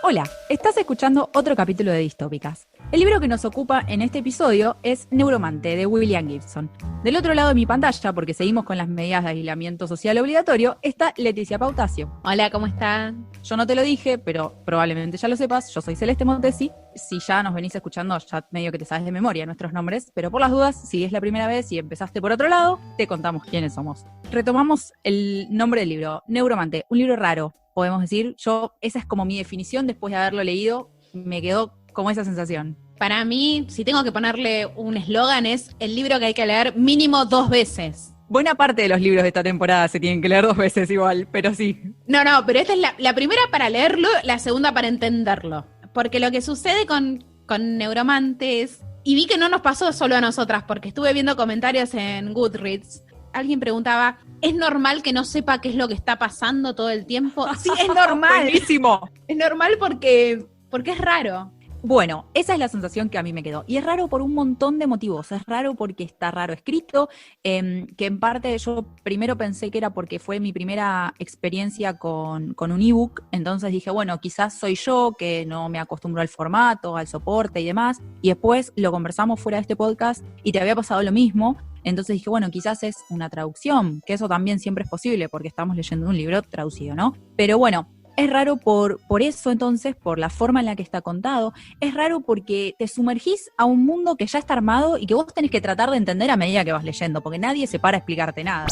Hola, estás escuchando otro capítulo de Distópicas. El libro que nos ocupa en este episodio es Neuromante, de William Gibson. Del otro lado de mi pantalla, porque seguimos con las medidas de aislamiento social obligatorio, está Leticia Pautacio. Hola, ¿cómo están? Yo no te lo dije, pero probablemente ya lo sepas, yo soy Celeste Montesi. Si ya nos venís escuchando, ya medio que te sabes de memoria nuestros nombres, pero por las dudas, si es la primera vez y empezaste por otro lado, te contamos quiénes somos. Retomamos el nombre del libro, Neuromante, un libro raro, podemos decir. Esa es como mi definición, después de haberlo leído, me quedó como esa sensación. Para mí, si tengo que ponerle un eslogan, es el libro que hay que leer mínimo 2 veces. Buena parte de los libros de esta temporada se tienen que leer 2 veces igual, pero sí. No, pero esta es la primera para leerlo, la segunda para entenderlo. Porque lo que sucede con Neuromante es, y vi que no nos pasó solo a nosotras, porque estuve viendo comentarios en Goodreads, alguien preguntaba, ¿es normal que no sepa qué es lo que está pasando todo el tiempo? Sí, es normal. Buenísimo. Es normal porque es raro. Bueno, esa es la sensación que a mí me quedó. Y es raro por un montón de motivos. Es raro porque está raro escrito, que en parte yo primero pensé que era porque fue mi primera experiencia con un ebook. Entonces dije, bueno, quizás soy yo que no me acostumbro al formato, al soporte y demás. Y después lo conversamos fuera de este podcast y te había pasado lo mismo. Entonces dije, bueno, quizás es una traducción, que eso también siempre es posible porque estamos leyendo un libro traducido, ¿no? Pero bueno, es raro por eso entonces, por la forma en la que está contado. Es raro porque te sumergís a un mundo que ya está armado y que vos tenés que tratar de entender a medida que vas leyendo, porque nadie se para a explicarte nada.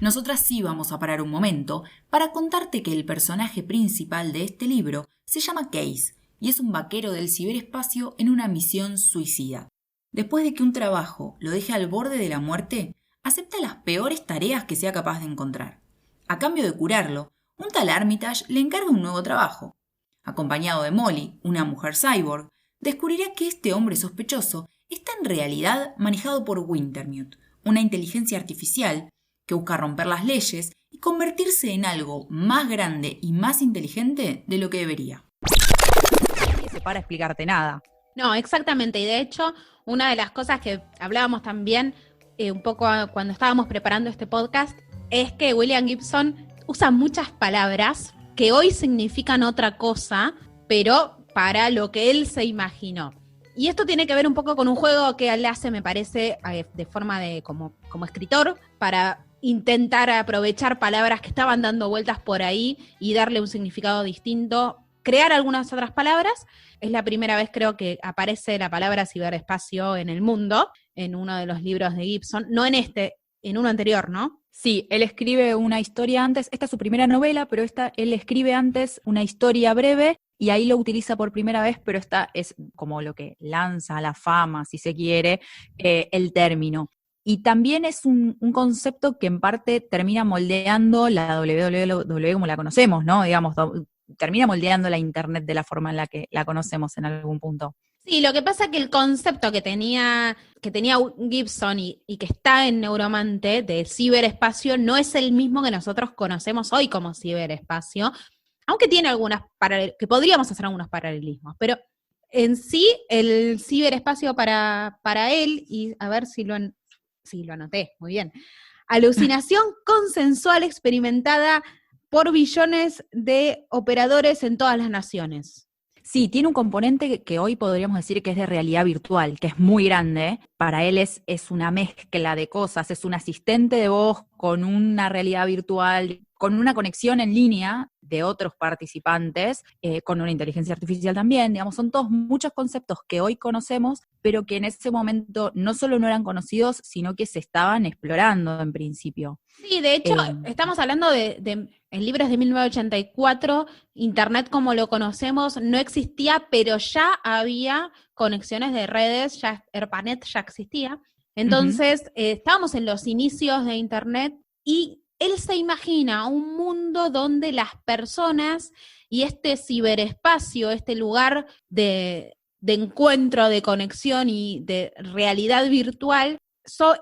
Nosotras sí vamos a parar un momento para contarte que el personaje principal de este libro se llama Case y es un vaquero del ciberespacio en una misión suicida. Después de que un trabajo lo deje al borde de la muerte, acepta las peores tareas que sea capaz de encontrar. A cambio de curarlo, un tal Armitage le encarga un nuevo trabajo. Acompañado de Molly, una mujer cyborg, descubrirá que este hombre sospechoso está en realidad manejado por Wintermute, una inteligencia artificial que busca romper las leyes y convertirse en algo más grande y más inteligente de lo que debería. Nadie se para a explicarte nada. No, exactamente. Y de hecho, una de las cosas que hablábamos también un poco cuando estábamos preparando este podcast es que William Gibson usa muchas palabras que hoy significan otra cosa, pero para lo que él se imaginó. Y esto tiene que ver un poco con un juego que él hace, me parece, de forma de como escritor, para intentar aprovechar palabras que estaban dando vueltas por ahí y darle un significado distinto, crear algunas otras palabras. Es la primera vez, creo, que aparece la palabra ciberespacio en el mundo, en uno de los libros de Gibson, no en este, en uno anterior, ¿no? Sí, él escribe una historia antes, esta es su primera novela, pero él escribe antes una historia breve y ahí lo utiliza por primera vez, pero esta es como lo que lanza a la fama, si se quiere, el término. Y también es un concepto que en parte termina moldeando la WWW como la conocemos, ¿no? Digamos, termina moldeando la Internet de la forma en la que la conocemos en algún punto. Sí, lo que pasa es que el concepto que tenía Gibson y que está en Neuromante de ciberespacio no es el mismo que nosotros conocemos hoy como ciberespacio, aunque tiene que podríamos hacer algunos paralelismos, pero en sí el ciberespacio para él, y a ver si lo anoté, muy bien, alucinación consensual experimentada por billones de operadores en todas las naciones. Sí, tiene un componente que hoy podríamos decir que es de realidad virtual, que es muy grande. Para él es una mezcla de cosas, es un asistente de voz con una realidad virtual, con una conexión en línea de otros participantes, con una inteligencia artificial también. Digamos, son todos muchos conceptos que hoy conocemos, pero que en ese momento no solo no eran conocidos, sino que se estaban explorando en principio. Sí, de hecho, estamos hablando de el libro es de 1984, Internet como lo conocemos no existía, pero ya había conexiones de redes, ya ARPANET ya existía. Entonces, estábamos en los inicios de Internet y él se imagina un mundo donde las personas y este ciberespacio, este lugar de encuentro, de conexión y de realidad virtual,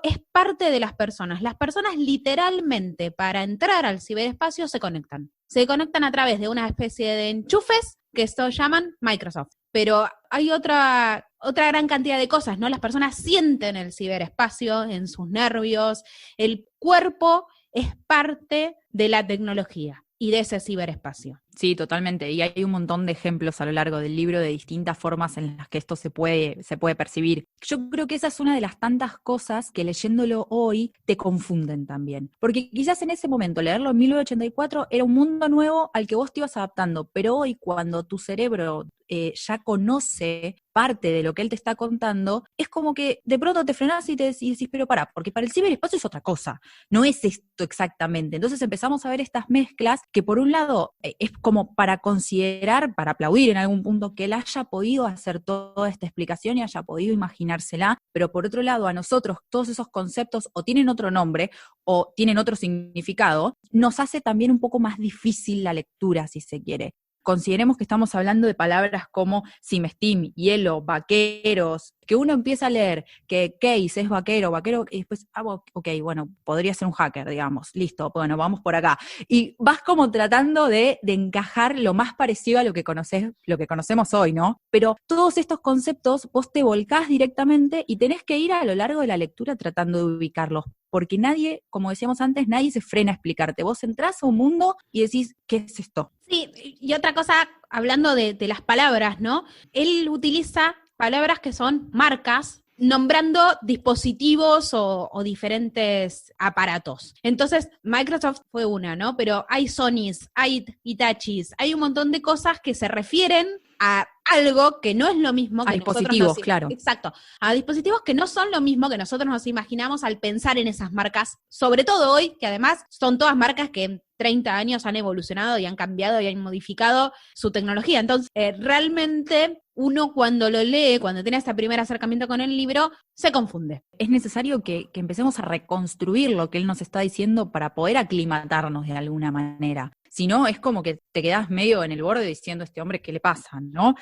es parte de las personas. Las personas literalmente para entrar al ciberespacio se conectan. Se conectan a través de una especie de enchufes que esto llaman Microsoft. Pero hay otra gran cantidad de cosas, ¿no? Las personas sienten el ciberespacio en sus nervios, el cuerpo es parte de la tecnología y de ese ciberespacio. Sí, totalmente. Y hay un montón de ejemplos a lo largo del libro de distintas formas en las que esto se puede percibir. Yo creo que esa es una de las tantas cosas que leyéndolo hoy te confunden también. Porque quizás en ese momento, leerlo en 1984 era un mundo nuevo al que vos te ibas adaptando, pero hoy cuando tu cerebro ya conoce parte de lo que él te está contando, es como que de pronto te frenás y decís, pero pará, porque para el ciberespacio es otra cosa, no es esto exactamente. Entonces empezamos a ver estas mezclas que por un lado es como para considerar, para aplaudir en algún punto que él haya podido hacer toda esta explicación y haya podido imaginársela, pero por otro lado a nosotros todos esos conceptos o tienen otro nombre o tienen otro significado, nos hace también un poco más difícil la lectura, si se quiere. Consideremos que estamos hablando de palabras como Simestim, hielo, vaqueros, que uno empieza a leer que Case es vaquero, y después, ok, bueno, podría ser un hacker, digamos, listo, bueno, vamos por acá. Y vas como tratando de encajar lo más parecido a lo que conocemos hoy, ¿no? Pero todos estos conceptos vos te volcás directamente y tenés que ir a lo largo de la lectura tratando de ubicarlos, porque nadie, como decíamos antes, nadie se frena a explicarte. Vos entrás a un mundo y decís, ¿qué es esto? Sí, y otra cosa, hablando de las palabras, ¿no? Él utiliza palabras que son marcas, nombrando dispositivos o diferentes aparatos. Entonces, Microsoft fue una, ¿no? Pero hay Sonys, hay Hitachis, hay un montón de cosas que se refieren a algo que no es lo mismo que a dispositivos, claro. Exacto, a dispositivos que no son lo mismo que nosotros nos imaginamos al pensar en esas marcas, sobre todo hoy, que además son todas marcas que en 30 años han evolucionado y han cambiado y han modificado su tecnología. Entonces, realmente uno cuando lo lee, cuando tiene este primer acercamiento con el libro, se confunde. Es necesario que empecemos a reconstruir lo que él nos está diciendo para poder aclimatarnos de alguna manera. Si no, es como que te quedás medio en el borde diciendo, este hombre, ¿qué le pasa?, ¿no?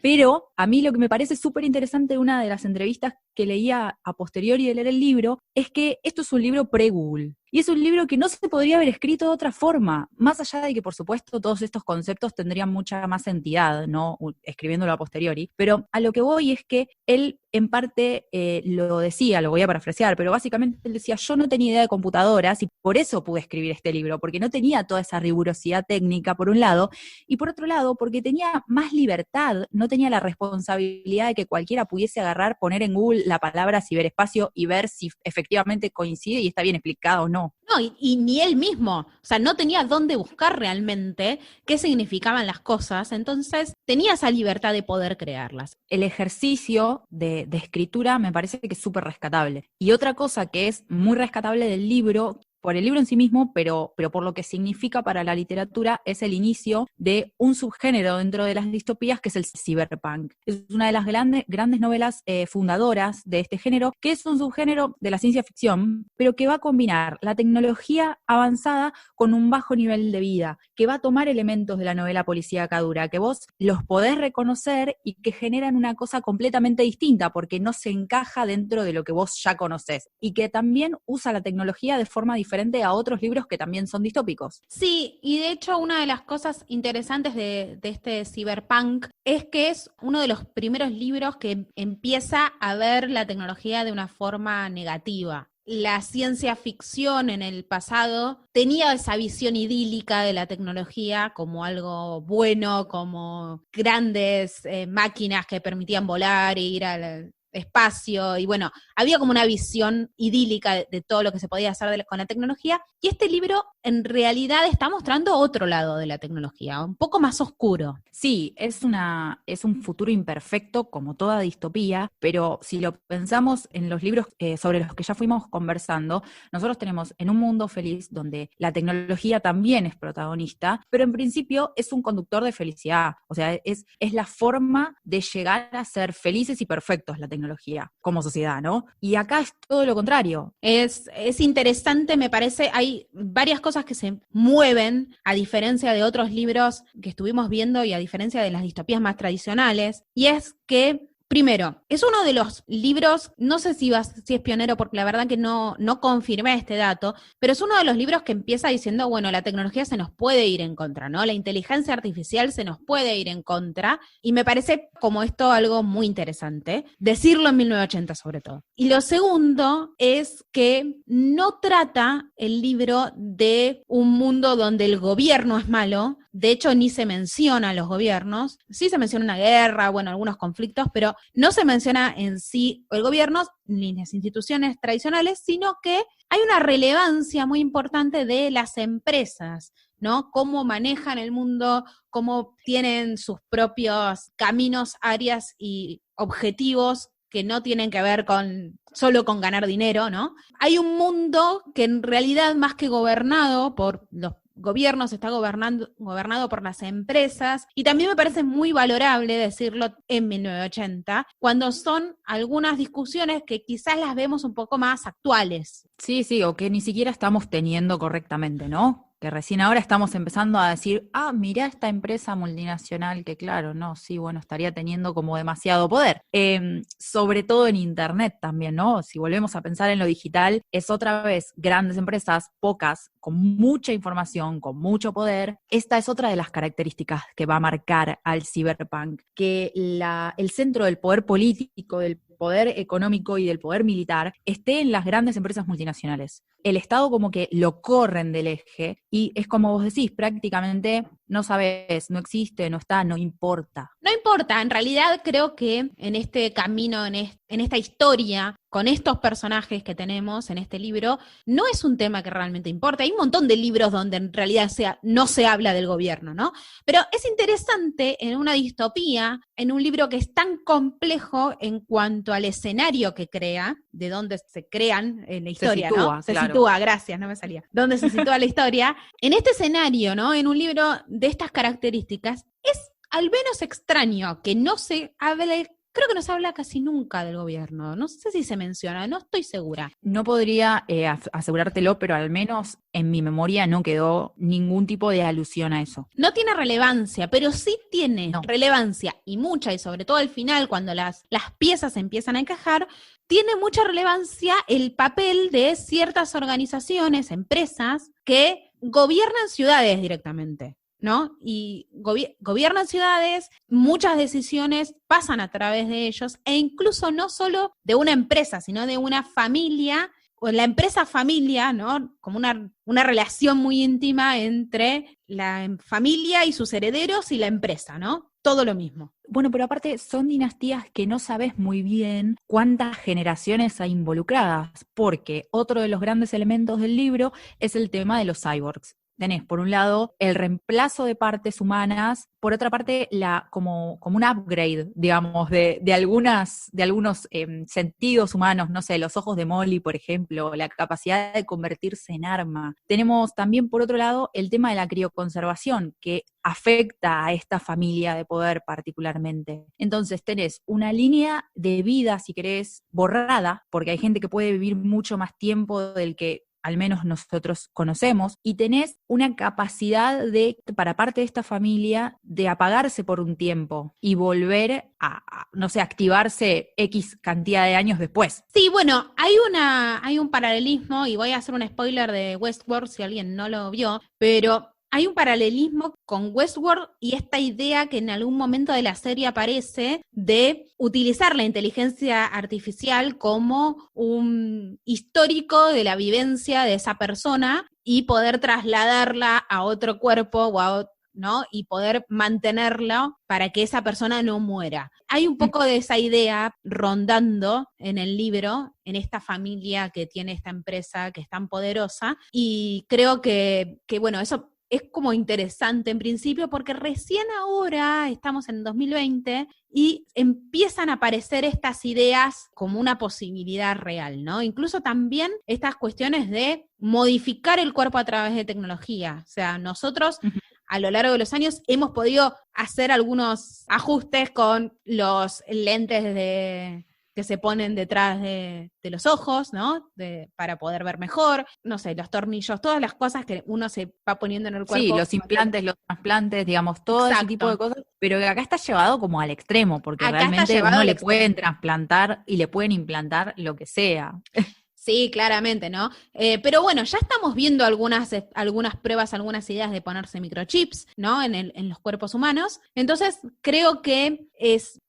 Pero a mí lo que me parece súper interesante de una de las entrevistas que leía a posteriori de leer el libro es que esto es un libro pre-Google. Y es un libro que no se podría haber escrito de otra forma, más allá de que, por supuesto, todos estos conceptos tendrían mucha más entidad, ¿no? Escribiéndolo a posteriori. Pero a lo que voy es que él, en parte, lo decía, lo voy a parafrasear, pero básicamente él decía, yo no tenía idea de computadoras y por eso pude escribir este libro, porque no tenía toda esa rigurosidad técnica, por un lado, y por otro lado, porque tenía más libertad, no tenía la responsabilidad de que cualquiera pudiese agarrar, poner en Google la palabra ciberespacio y ver si efectivamente coincide y está bien explicado o no. No, y ni él mismo, o sea, no tenía dónde buscar realmente qué significaban las cosas, entonces tenía esa libertad de poder crearlas. El ejercicio de escritura me parece que es súper rescatable. Y otra cosa que es muy rescatable del libro, por el libro en sí mismo, pero por lo que significa para la literatura, es el inicio de un subgénero dentro de las distopías que es el cyberpunk. Es una de las grandes novelas fundadoras de este género, que es un subgénero de la ciencia ficción, pero que va a combinar la tecnología avanzada con un bajo nivel de vida, que va a tomar elementos de la novela policíaca dura, que vos los podés reconocer y que generan una cosa completamente distinta, porque no se encaja dentro de lo que vos ya conocés, y que también usa la tecnología de forma diferente a otros libros que también son distópicos. Sí, y de hecho una de las cosas interesantes de este cyberpunk es que es uno de los primeros libros que empieza a ver la tecnología de una forma negativa. La ciencia ficción en el pasado tenía esa visión idílica de la tecnología como algo bueno, como grandes máquinas que permitían volar e ir al espacio, y bueno, había como una visión idílica de todo lo que se podía hacer con la tecnología, y este libro en realidad está mostrando otro lado de la tecnología, un poco más oscuro. Sí, es un futuro imperfecto como toda distopía, pero si lo pensamos en los libros sobre los que ya fuimos conversando, nosotros tenemos En un mundo feliz donde la tecnología también es protagonista, pero en principio es un conductor de felicidad, o sea, es la forma de llegar a ser felices y perfectos la tecnología como sociedad, ¿no? Y acá es todo lo contrario. Es interesante, me parece, hay varias cosas que se mueven, a diferencia de otros libros que estuvimos viendo y a diferencia de las distopías más tradicionales, y es que Primero, es uno de los libros, no sé si es pionero porque la verdad que no confirmé este dato, pero es uno de los libros que empieza diciendo, bueno, la tecnología se nos puede ir en contra, ¿no? La inteligencia artificial se nos puede ir en contra, y me parece como esto algo muy interesante, decirlo en 1980 sobre todo. Y lo segundo es que no trata el libro de un mundo donde el gobierno es malo. De hecho, ni se menciona a los gobiernos. Sí se menciona una guerra, bueno, algunos conflictos, pero no se menciona en sí el gobierno ni las instituciones tradicionales, sino que hay una relevancia muy importante de las empresas, ¿no? Cómo manejan el mundo, cómo tienen sus propios caminos, áreas y objetivos que no tienen que ver solo con ganar dinero, ¿no? Hay un mundo que en realidad, más que gobernado por los gobiernos, está gobernado por las empresas, y también me parece muy valorable decirlo en 1980, cuando son algunas discusiones que quizás las vemos un poco más actuales. Sí, o que ni siquiera estamos teniendo correctamente, ¿no? Que recién ahora estamos empezando a decir, mirá esta empresa multinacional que claro, no, sí, bueno, estaría teniendo como demasiado poder. Sobre todo en Internet también, ¿no? Si volvemos a pensar en lo digital, es otra vez grandes empresas, pocas, con mucha información, con mucho poder. Esta es otra de las características que va a marcar al cyberpunk, que el centro del poder político, del poder económico y del poder militar esté en las grandes empresas multinacionales. El Estado como que lo corren del eje y es como vos decís, prácticamente no sabes, no existe, no está, no importa. No importa, en realidad creo que en este camino, en esta historia, con estos personajes que tenemos en este libro, no es un tema que realmente importa. Hay un montón de libros donde en realidad no se habla del gobierno, ¿no? Pero es interesante en una distopía, en un libro que es tan complejo en cuanto al escenario que crea, de dónde se crean en la historia, ¿no? Se sitúa, gracias, no me salía. ¿Dónde se sitúa la historia? En este escenario, ¿no? En un libro de estas características, es al menos extraño que no se hable. Creo que no se habla casi nunca del gobierno. No sé si se menciona, no estoy segura. No podría asegurártelo, pero al menos en mi memoria no quedó ningún tipo de alusión a eso. No tiene relevancia, pero sí tiene relevancia, y mucha, y sobre todo al final, cuando las piezas empiezan a encajar, tiene mucha relevancia el papel de ciertas organizaciones, empresas, que gobiernan ciudades directamente, ¿no? Y gobiernan ciudades, muchas decisiones pasan a través de ellos, e incluso no solo de una empresa, sino de una familia, o la empresa familia, ¿no? Como una relación muy íntima entre la familia y sus herederos y la empresa, ¿no? Todo lo mismo. Bueno, pero aparte son dinastías que no sabes muy bien cuántas generaciones hay involucradas, porque otro de los grandes elementos del libro es el tema de los cyborgs. Tenés, por un lado, el reemplazo de partes humanas, por otra parte, como un upgrade, digamos, de algunos sentidos humanos, no sé, los ojos de Molly, por ejemplo, la capacidad de convertirse en arma. Tenemos también, por otro lado, el tema de la crioconservación, que afecta a esta familia de poder particularmente. Entonces tenés una línea de vida, si querés, borrada, porque hay gente que puede vivir mucho más tiempo del que al menos nosotros conocemos, y tenés una capacidad para parte de esta familia, de apagarse por un tiempo y volver no sé, activarse X cantidad de años después. Sí, bueno, hay un paralelismo, y voy a hacer un spoiler de Westworld si alguien no lo vio, pero hay un paralelismo con Westworld y esta idea que en algún momento de la serie aparece de utilizar la inteligencia artificial como un histórico de la vivencia de esa persona y poder trasladarla a otro cuerpo ¿no? Y poder mantenerlo para que esa persona no muera. Hay un poco de esa idea rondando en el libro, en esta familia que tiene esta empresa que es tan poderosa, y creo que bueno, eso es como interesante en principio, porque recién ahora estamos en 2020 y empiezan a aparecer estas ideas como una posibilidad real, ¿no? Incluso también estas cuestiones de modificar el cuerpo a través de tecnología. O sea, nosotros a lo largo de los años hemos podido hacer algunos ajustes con los lentes de que se ponen detrás de los ojos, ¿no? Para poder ver mejor, no sé, los tornillos, todas las cosas que uno se va poniendo en el cuerpo. Sí, los implantes, los trasplantes, digamos, todo ese tipo de cosas, pero acá está llevado como al extremo, porque Acá realmente uno le pueden trasplantar y le pueden implantar lo que sea. Sí, claramente, ¿no? Pero bueno, ya estamos viendo algunas pruebas, algunas ideas de ponerse microchips, ¿no? En los cuerpos humanos. Entonces, creo que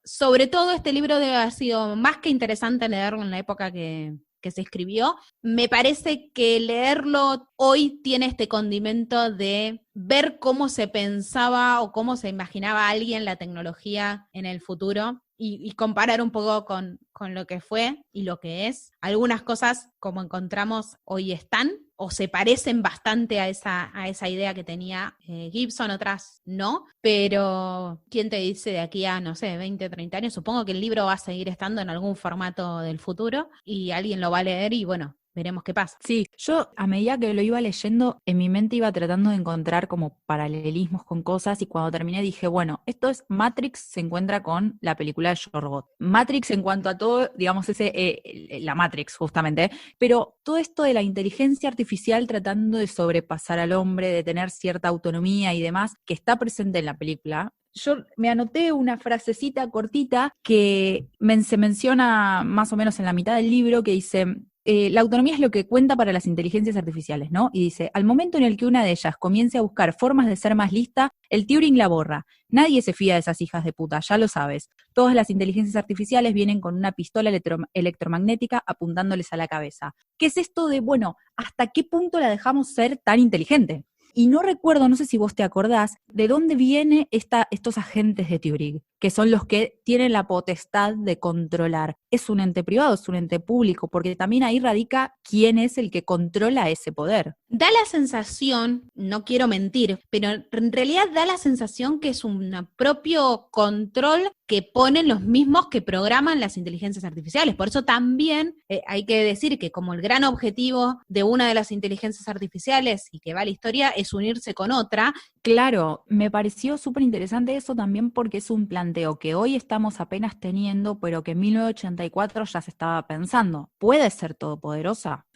sobre todo este libro debe haber sido más que interesante leerlo en la época que se escribió. Me parece que leerlo hoy tiene este condimento de ver cómo se pensaba o cómo se imaginaba alguien la tecnología en el futuro. Y comparar un poco con lo que fue y lo que es. Algunas cosas, como encontramos, hoy están o se parecen bastante a esa idea que tenía Gibson, otras no, pero ¿quién te dice de aquí a, no sé, 20, 30 años? Supongo que el libro va a seguir estando en algún formato del futuro y alguien lo va a leer y bueno, veremos qué pasa. Sí, yo a medida que lo iba leyendo, en mi mente iba tratando de encontrar como paralelismos con cosas y cuando terminé dije, bueno, esto es Matrix se encuentra con la película de Yo Robot. Matrix en cuanto a todo, digamos, la Matrix justamente, pero todo esto de la inteligencia artificial tratando de sobrepasar al hombre, de tener cierta autonomía y demás, que está presente en la película. Yo me anoté una frasecita cortita que se menciona más o menos en la mitad del libro que dice... la autonomía es lo que cuenta para las inteligencias artificiales, ¿no? Y dice, al momento en el que una de ellas comience a buscar formas de ser más lista, el Turing la borra. Nadie se fía de esas hijas de puta, ya lo sabes. Todas las inteligencias artificiales vienen con una pistola electromagnética apuntándoles a la cabeza. ¿Qué es esto de, bueno, hasta qué punto la dejamos ser tan inteligente? Y no recuerdo, no sé si vos te acordás, de dónde vienen estos agentes de Turing, que son los que tienen la potestad de controlar. ¿Es un ente privado, es un ente público? Porque también ahí radica quién es el que controla ese poder. Da la sensación, no quiero mentir, pero en realidad da la sensación que es un propio control que ponen los mismos que programan las inteligencias artificiales. Por eso también hay que decir que como el gran objetivo de una de las inteligencias artificiales y que va a la historia es unirse con otra. Claro, me pareció súper interesante eso también porque es un planteo que hoy estamos apenas teniendo, pero que en 1984 ya se estaba pensando. ¿Puede ser todopoderosa?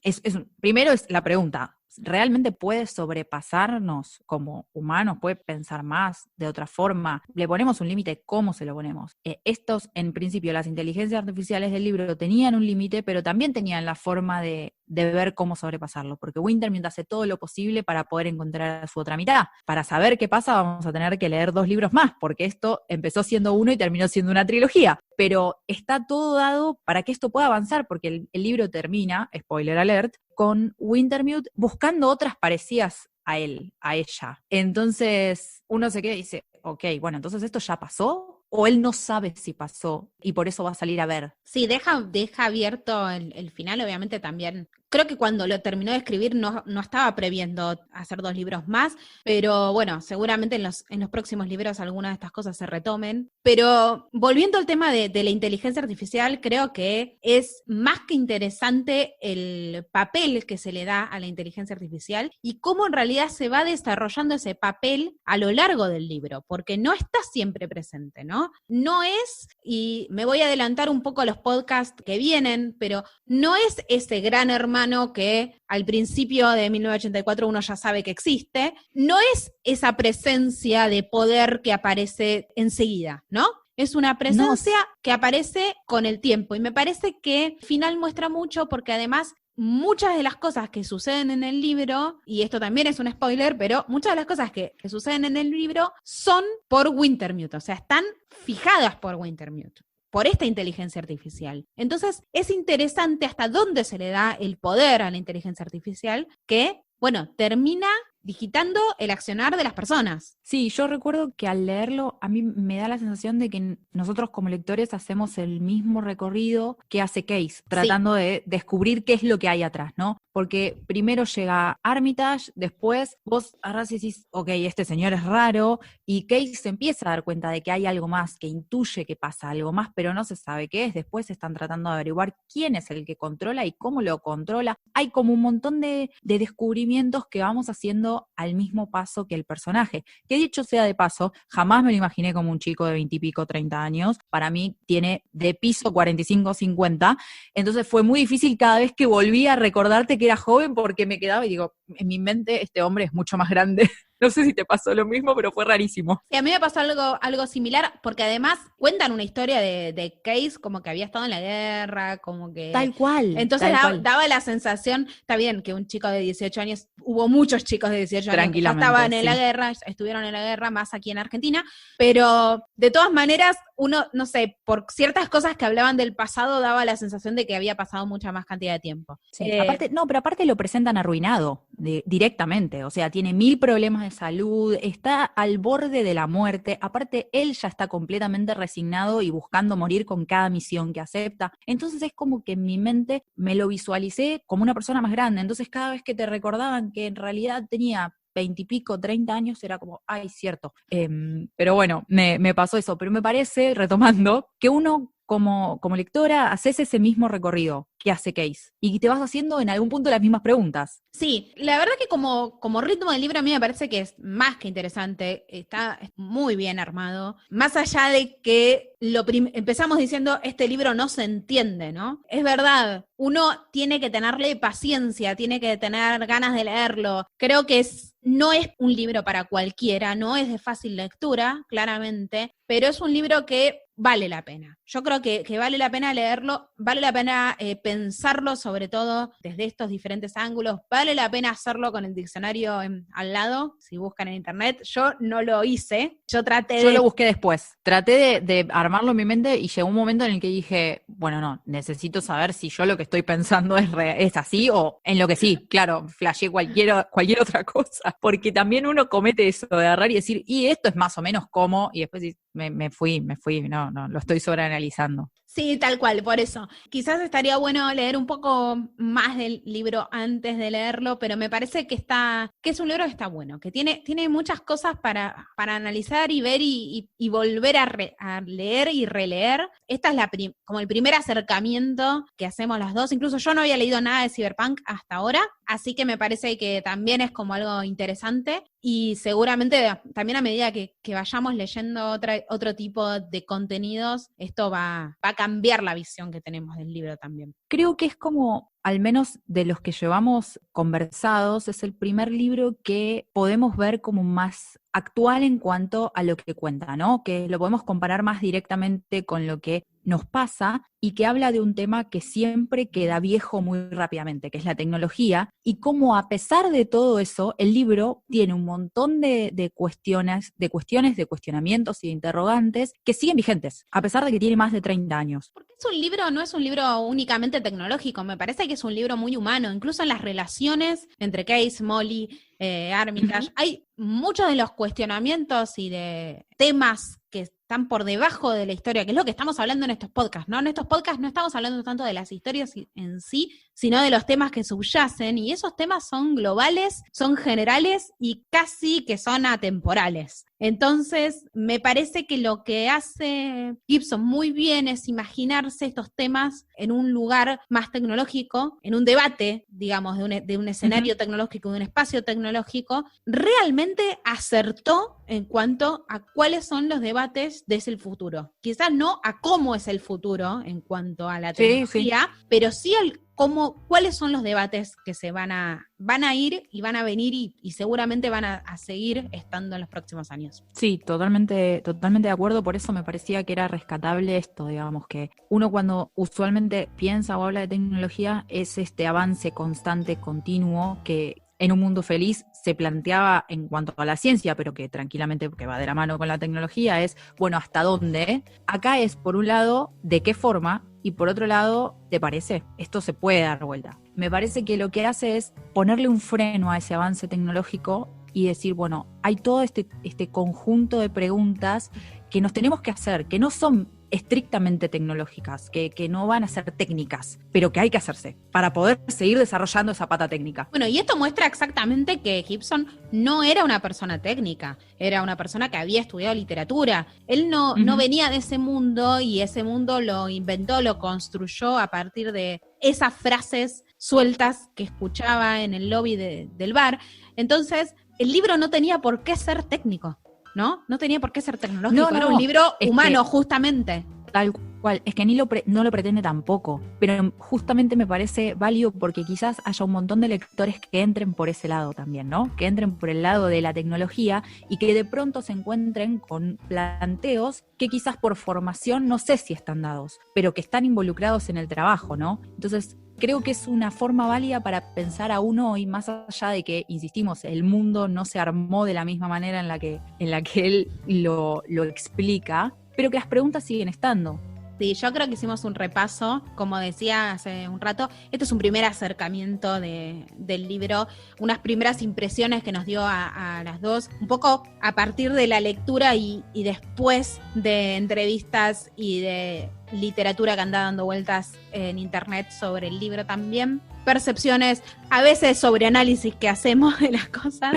Primero es la pregunta. ¿Realmente puede sobrepasarnos como humanos? ¿Puede pensar más de otra forma? ¿Le ponemos un límite? ¿Cómo se lo ponemos? Estos, en principio, las inteligencias artificiales del libro tenían un límite, pero también tenían la forma de ver cómo sobrepasarlo, porque Wintermute hace todo lo posible para poder encontrar a su otra mitad. Para saber qué pasa vamos a tener que leer 2 libros más, porque esto empezó siendo uno y terminó siendo una trilogía. Pero está todo dado para que esto pueda avanzar, porque el libro termina, spoiler alert, con Wintermute buscando otras parecidas a él, a ella. Entonces uno se queda y dice, ok, bueno, entonces esto ya pasó, o él no sabe si pasó y por eso va a salir a ver. Sí, deja abierto el final, obviamente también. Creo que cuando lo terminó de escribir no estaba previendo hacer 2 libros más, pero bueno, seguramente en los próximos libros algunas de estas cosas se retomen. Pero volviendo al tema de la inteligencia artificial, creo que es más que interesante el papel que se le da a la inteligencia artificial y cómo en realidad se va desarrollando ese papel a lo largo del libro, porque no está siempre presente, ¿no? No es, y me voy a adelantar un poco a los podcasts que vienen, pero no es ese gran hermano que al principio de 1984 uno ya sabe que existe, no es esa presencia de poder que aparece enseguida, ¿no? Es una presencia que aparece con el tiempo y me parece que al final muestra mucho porque además muchas de las cosas que suceden en el libro, y esto también es un spoiler, pero muchas de las cosas que suceden en el libro son por Wintermute, o sea, están fijadas por Wintermute, por esta inteligencia artificial. Entonces, es interesante hasta dónde se le da el poder a la inteligencia artificial que, bueno, termina digitando el accionar de las personas. Sí, yo recuerdo que al leerlo a mí me da la sensación de que nosotros como lectores hacemos el mismo recorrido que hace Case, tratando de descubrir qué es lo que hay atrás, ¿no? Porque primero llega Armitage, después vos agarrás y decís, ok, este señor es raro, y Case se empieza a dar cuenta de que hay algo más, que intuye que pasa algo más, pero no se sabe qué es. Después están tratando de averiguar quién es el que controla y cómo lo controla. Hay como un montón de descubrimientos que vamos haciendo al mismo paso que el personaje, que dicho sea de paso, jamás me lo imaginé como un chico de 20 y pico, 30 años, para mí tiene de piso 45, 50. Entonces fue muy difícil cada vez que volvía a recordarte que era joven porque me quedaba y digo, en mi mente este hombre es mucho más grande. No sé si te pasó lo mismo, pero fue rarísimo. Sí, a mí me pasó algo similar, porque además cuentan una historia de Case como que había estado en la guerra, como que... Tal cual. Entonces tal cual. daba la sensación, está bien que un chico de 18 años, hubo muchos chicos de 18 años que ya estaban en la guerra, estuvieron en la guerra, más aquí en Argentina, pero de todas maneras, uno, no sé, por ciertas cosas que hablaban del pasado, daba la sensación de que había pasado mucha más cantidad de tiempo. Sí, pero aparte lo presentan arruinado directamente, o sea, tiene 1000 problemas de salud, está al borde de la muerte, aparte él ya está completamente resignado y buscando morir con cada misión que acepta, entonces es como que en mi mente me lo visualicé como una persona más grande, entonces cada vez que te recordaban que en realidad tenía 20 y pico, 30 años, era como, ay, cierto. Pero bueno, me pasó eso. Pero me parece, retomando, que uno como lectora haces ese mismo recorrido que hace Case y te vas haciendo en algún punto las mismas preguntas. Sí, la verdad que como ritmo del libro a mí me parece que es más que interesante, está muy bien armado, más allá de que empezamos diciendo este libro no se entiende, ¿no? Es verdad, uno tiene que tenerle paciencia, tiene que tener ganas de leerlo, creo que no es un libro para cualquiera, no es de fácil lectura, claramente, pero es un libro que vale la pena. Yo creo que vale la pena leerlo, vale la pena pensarlo, sobre todo desde estos diferentes ángulos, vale la pena hacerlo con el diccionario al lado, si buscan en internet. Yo no lo hice, yo lo busqué después, traté de armarlo en mi mente y llegó un momento en el que dije, bueno, no, necesito saber si yo lo que estoy pensando es así o en lo que sí, claro, flasheé cualquier otra cosa, porque también uno comete eso de agarrar y decir, y esto es más o menos como, y después me fui, no, lo estoy sobreanalizando. Sí, tal cual, por eso. Quizás estaría bueno leer un poco más del libro antes de leerlo, pero me parece que es un libro que está bueno, que tiene muchas cosas para analizar y ver y volver a leer y releer. Esta es como el primer acercamiento que hacemos las dos. Incluso yo no había leído nada de Cyberpunk hasta ahora, así que me parece que también es como algo interesante. Y seguramente también a medida que vayamos leyendo otro tipo de contenidos, esto va a cambiar la visión que tenemos del libro también. Creo que es como, al menos de los que llevamos conversados, es el primer libro que podemos ver como más actual en cuanto a lo que cuenta, ¿no? Que lo podemos comparar más directamente con lo que nos pasa y que habla de un tema que siempre queda viejo muy rápidamente, que es la tecnología, y cómo a pesar de todo eso, el libro tiene un montón de cuestiones, de cuestionamientos y de interrogantes que siguen vigentes, a pesar de que tiene más de 30 años. Porque no es un libro únicamente tecnológico, me parece que es un libro muy humano, incluso en las relaciones entre Case, Molly, Armitage, hay muchos de los cuestionamientos y de temas que están por debajo de la historia, que es lo que estamos hablando en estos podcasts, ¿no? En estos podcasts no estamos hablando tanto de las historias en sí, sino de los temas que subyacen, y esos temas son globales, son generales y casi que son atemporales. Entonces, me parece que lo que hace Gibson muy bien es imaginarse estos temas en un lugar más tecnológico, en un debate, digamos, de un escenario tecnológico, de un espacio tecnológico. Realmente acertó en cuanto a cuáles son los debates de ese futuro. Quizás no a cómo es el futuro en cuanto a la tecnología, pero sí cuáles son los debates que se van a ir y van a venir y seguramente van a seguir estando en los próximos años. Sí, totalmente de acuerdo, por eso me parecía que era rescatable esto, digamos, que uno cuando usualmente piensa o habla de tecnología es este avance constante, continuo, que en un mundo feliz se planteaba en cuanto a la ciencia, pero que tranquilamente, que va de la mano con la tecnología, es, bueno, ¿hasta dónde? Acá es, por un lado, ¿de qué forma? Y por otro lado, ¿te parece? Esto se puede dar vuelta. Me parece que lo que hace es ponerle un freno a ese avance tecnológico y decir, bueno, hay todo este conjunto de preguntas que nos tenemos que hacer, que no son estrictamente tecnológicas, que no van a ser técnicas, pero que hay que hacerse para poder seguir desarrollando esa pata técnica. Bueno, y esto muestra exactamente que Gibson no era una persona técnica, era una persona que había estudiado literatura. Él no venía de ese mundo y ese mundo lo inventó, lo construyó a partir de esas frases sueltas que escuchaba en el lobby del bar. Entonces, el libro no tenía por qué ser técnico, ¿no? No tenía por qué ser tecnológico, era un libro humano, justamente. Tal cual, es que no lo pretende tampoco, pero justamente me parece válido porque quizás haya un montón de lectores que entren por ese lado también, ¿no? Que entren por el lado de la tecnología y que de pronto se encuentren con planteos que quizás por formación no sé si están dados, pero que están involucrados en el trabajo, ¿no? Entonces, creo que es una forma válida para pensar a uno hoy, más allá de que, insistimos, el mundo no se armó de la misma manera en la que él lo explica, pero que las preguntas siguen estando. Sí, yo creo que hicimos un repaso, como decía hace un rato, este es un primer acercamiento del libro, unas primeras impresiones que nos dio a las dos, un poco a partir de la lectura y después de entrevistas y de literatura que anda dando vueltas en internet sobre el libro también, percepciones, a veces sobre análisis que hacemos de las cosas.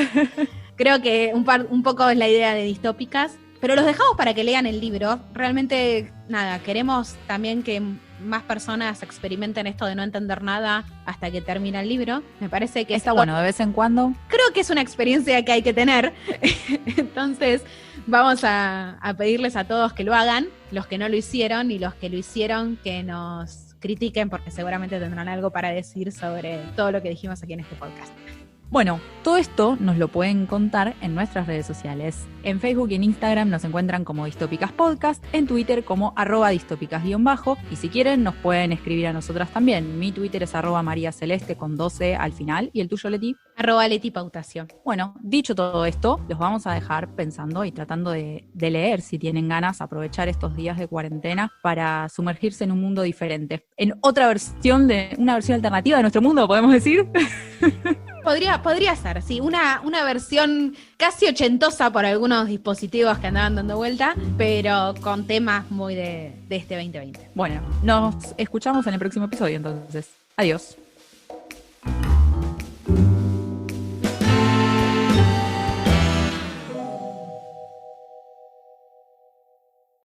Creo que un poco es la idea de Distópicas. Pero los dejamos para que lean el libro. Realmente, nada, queremos también que más personas experimenten esto de no entender nada hasta que termina el libro. Me parece que está bueno de vez en cuando. Creo que es una experiencia que hay que tener. Entonces, vamos a pedirles a todos que lo hagan, los que no lo hicieron y los que lo hicieron que nos critiquen porque seguramente tendrán algo para decir sobre todo lo que dijimos aquí en este podcast. Bueno, todo esto nos lo pueden contar en nuestras redes sociales. En Facebook y en Instagram nos encuentran como Distópicas Podcast, en Twitter como @distópicas_, y si quieren nos pueden escribir a nosotras también. Mi Twitter es @mariaceleste con 12 al final, y el tuyo, Leti. @LetiPautación. Bueno, dicho todo esto, los vamos a dejar pensando y tratando de leer, si tienen ganas, aprovechar estos días de cuarentena para sumergirse en un mundo diferente. En una versión alternativa de nuestro mundo, podemos decir. Podría ser, sí, una versión casi ochentosa por algunos dispositivos que andaban dando vuelta, pero con temas muy de este 2020. Bueno, nos escuchamos en el próximo episodio entonces. Adiós.